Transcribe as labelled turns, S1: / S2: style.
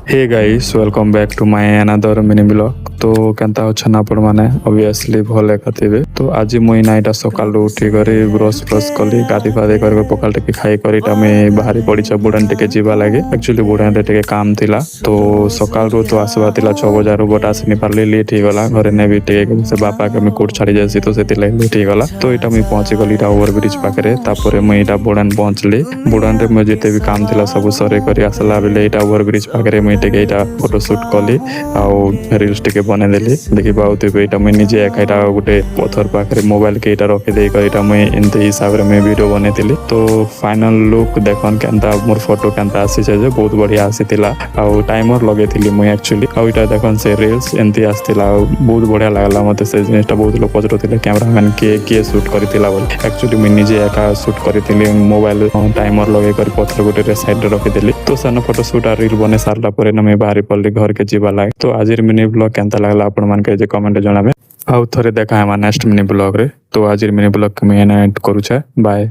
S1: Hey guys welcome back to my another mini blog. तो केनता अच्छन आपण माने ऑब्वियसली भले कथिबे। तो आज मुई ना इटा सकाल उठी करे ब्रश ब्रश कली गादी फादी कर पकाल टिके खाई कर बाहरी पड़ी बुड़ान टिके जीवा लगे। एक्चुअली बुड़ान टिके काम थिला तो सकाल रो तो आसवा थिला 6 बजे बट आसनी पारली लेट ही गला घरे ने भी टिके से बापा के मैं कोट छाड़ी जासी तो सेति लेट ही गला। तो इटा मैं पहुंची गली इटा ओवरब्रिज पाखरे तापरे मैं इटा बुड़ान पहुंचली। बुड़ान रे मैं जेते भी काम थिला सब सरे करी आसला बेले इटा ओवरब्रिज पाखरे मैं टिके इटा फोटो शूट कली आउ रील्स टिके बने देली। देखि पाउथिबे इटा मैं निजे एकाइटा गोटे पत्थर पाखरे मोबाइल के इटा रखि देई कर इटा मैं एंते हिसाब रे मैं वीडियो बनेतिली। तो फाइनल लुक देखन केनता मोर फोटो केनता आसी जे बहुत बढ़िया आसीतिला आउ टाइमर लगेतिली मैं एक्चुअली आउ इटा देखन से रील्स एंती आस्तिला बहुत बढ़िया लागला मते से जिनिसटा बहुत लोग पचरुतिले कैमरामैन के शूट करतिला बोली। एक्चुअली मैं निजे एका शूट करतिली मोबाइल टाइमर लगे कर पत्थर गोटे रे साइड रे रखि देली। तो सन फोटो शूट आ रील बने सारला परे न मैं बाहरी पल्ली घर के जीवा लागे। तो आज मिनी ब्लॉग केनता लागला आपण मान के जे कमेंट जणाबे आउ थरे देखा है नेक्स्ट मिनी ब्लॉग रे। तो आज मिनी ब्लॉग के मैं एंड करूछे बाय।